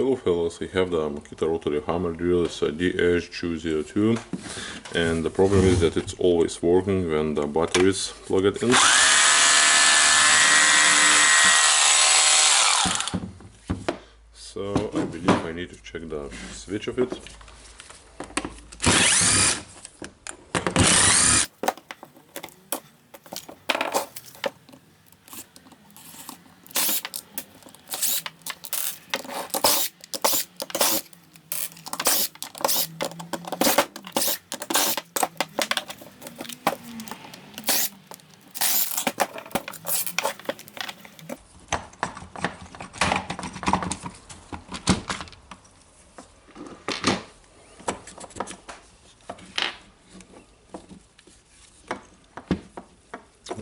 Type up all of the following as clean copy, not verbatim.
Hello fellas, I have the Makita Rotary hammer drill. It's a DHR202, and the problem is that it's always working when the batteries plug it in. So I believe I need to check the switch of it.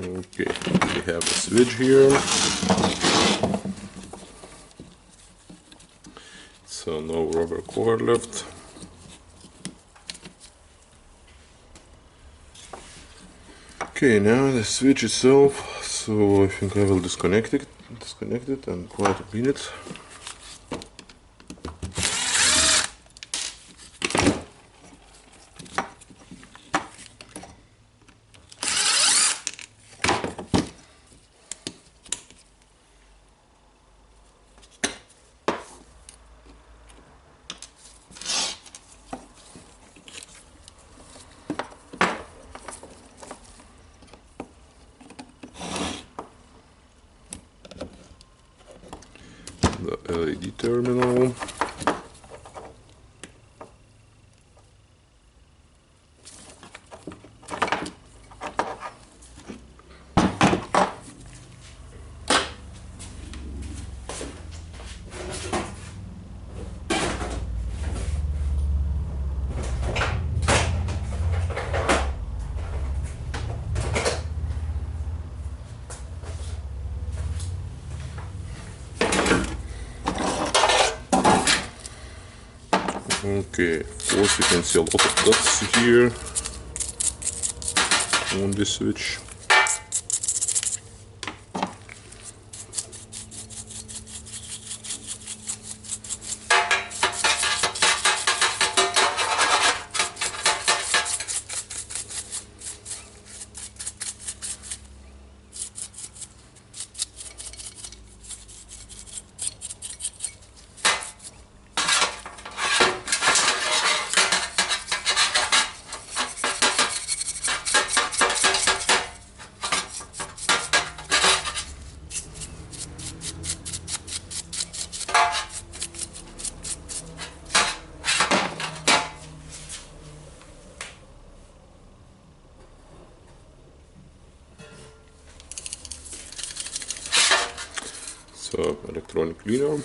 Okay, we have a switch here, so no rubber cover left. Okay, now the switch itself, so I think I will disconnect it and try to clean it. The LED terminal. Okay, of course you can see a lot of dots here on this switch. So, electronic cleaner.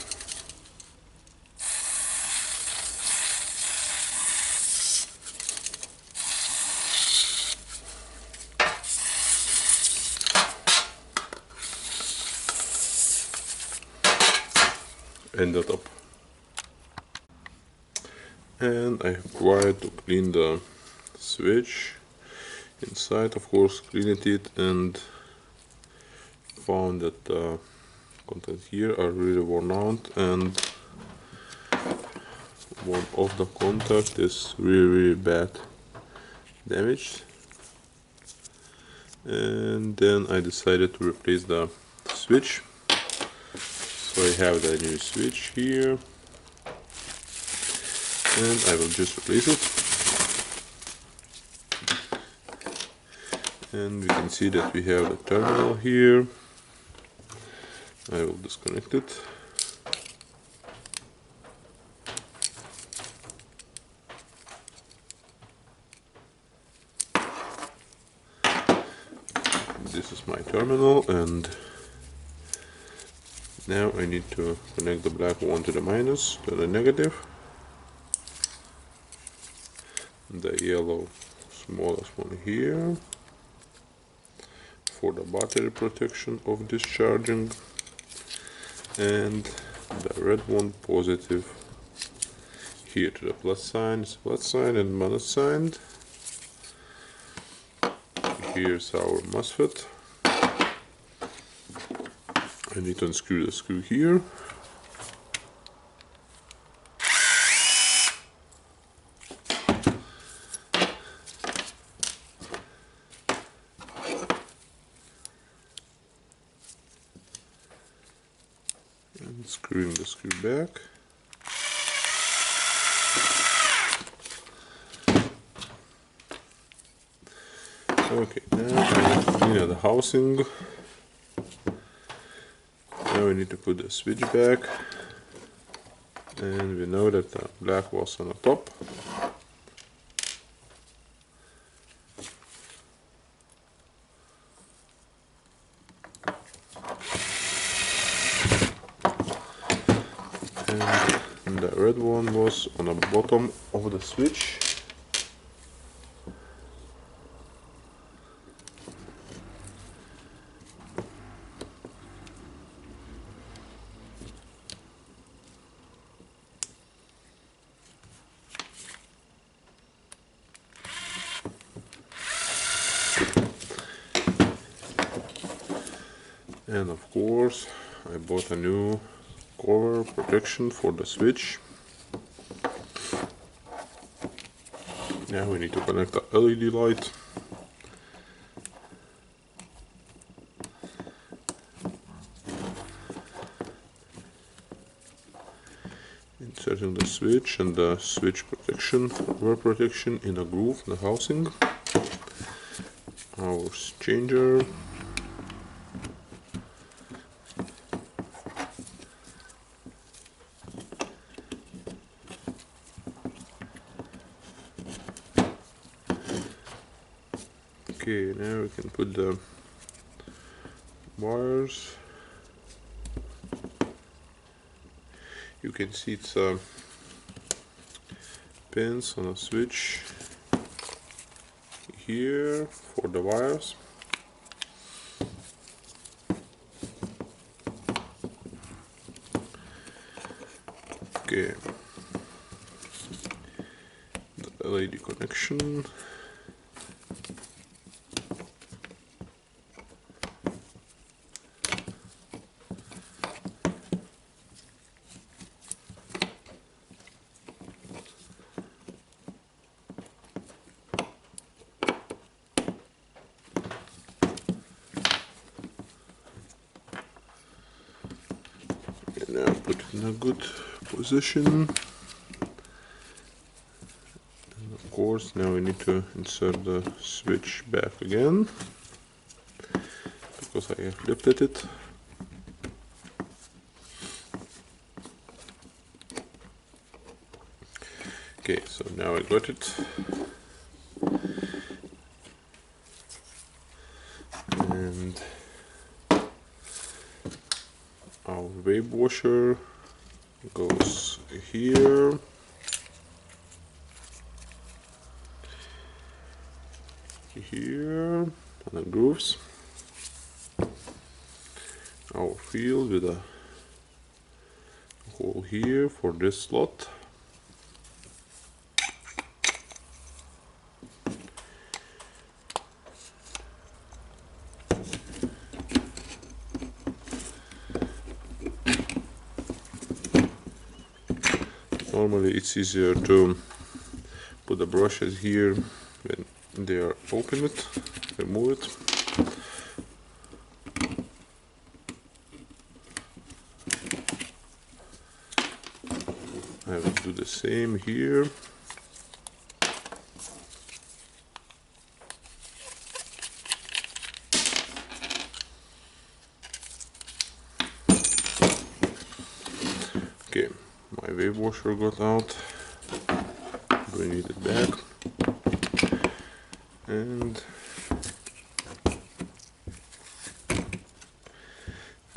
And the top. And I have tried to clean the switch inside, of course, cleaned it and found that the contents here are really worn out, and one of the contact is really bad damaged. And then I decided to replace the switch. So I have the new switch here, and I will just replace it. And we can see that we have the terminal here. I will disconnect it. This is my terminal, and now I need to connect the black one to the minus, to the negative. The yellow smallest one here for the battery protection of discharging, and the red one positive here to the plus sign. It's plus sign and minus sign. Here's our MOSFET. I need to unscrew the screw here. unscrewing the screw back. Okay, now I clean the housing. Now we need to put the switch back, and we know that the black was on the top. And the red one was on the bottom of the switch. And of course, I bought a new cover protection for the switch. Now we need to connect the LED light. Inserting the switch and the switch protection, cover protection in a groove in the housing. Our changer. Okay, now we can put the wires. You can see it's pins on a switch here for the wires. Okay, the LED connection. Now put it in a good position. And of course, now we need to insert the switch back again because I have lifted it. Okay, so now I got it. And our wave washer goes here. Here on the grooves. Our field with a hole here for this slot. Normally it's easier to put the brushes here when they are open it, remove it. I will do the same here. Okay, my wave washer got out. We need it back. And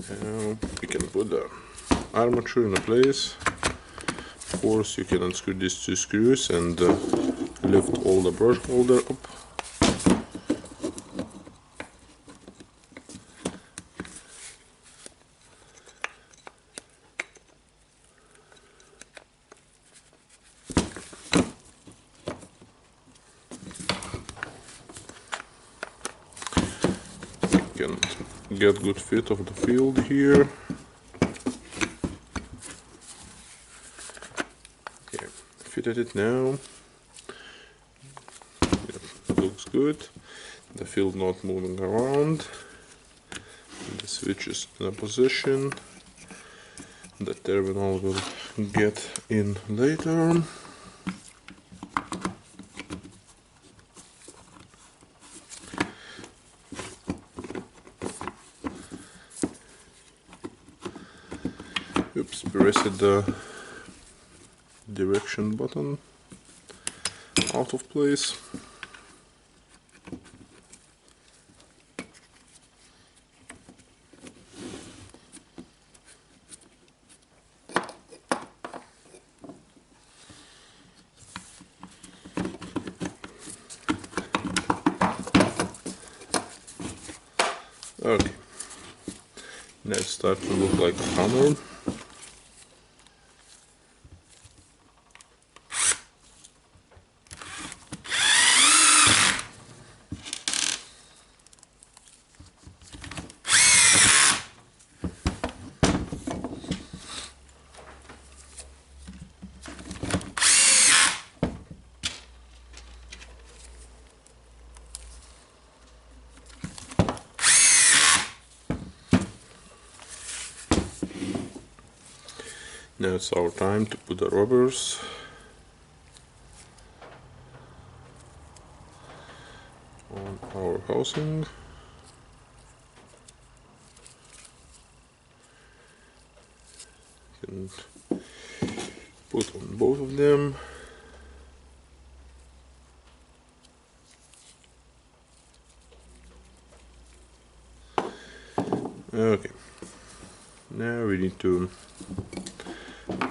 now we can put the armature in place. Of course, you can unscrew these two screws and lift all the brush holder up. Can get good fit of the field here. Okay, fitted it now. Yep, it looks good. The field not moving around. The switch is in a position. The terminal will get in later. Oops, pressed the direction button out of place. Okay, now it starts to look like a hammer. Now it's our time to put the rubbers on our housing. You can put on both of them. Okay, now we need to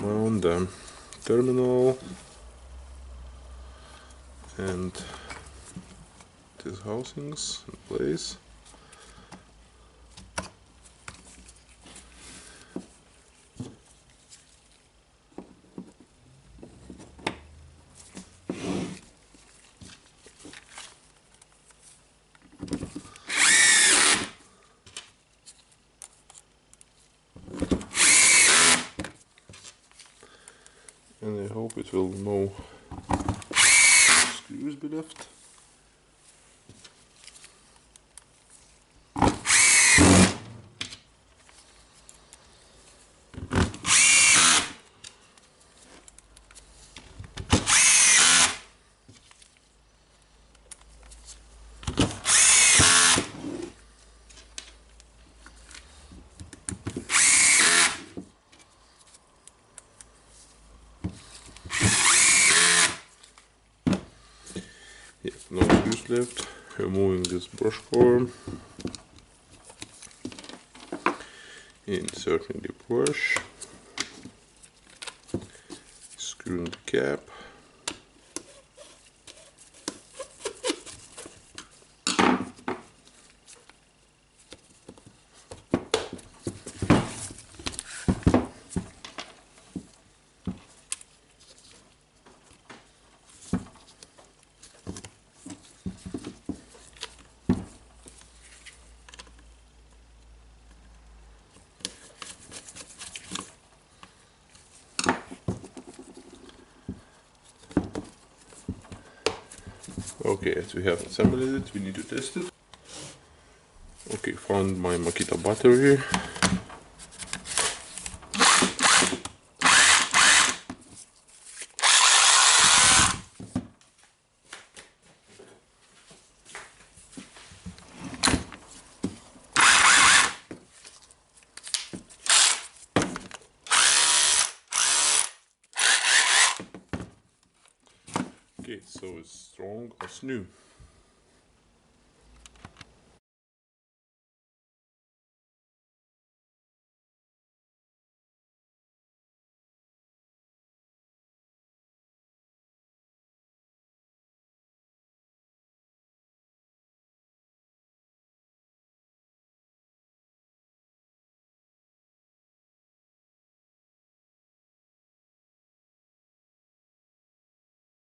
mount the terminal and these housings in place. And I hope it will no screws be left. No screws left. Removing this brush core, inserting the brush, screwing the cap, Okay, as we have assembled it, we need to test it. Okay, found my Makita battery. Okay, so it's strong as new.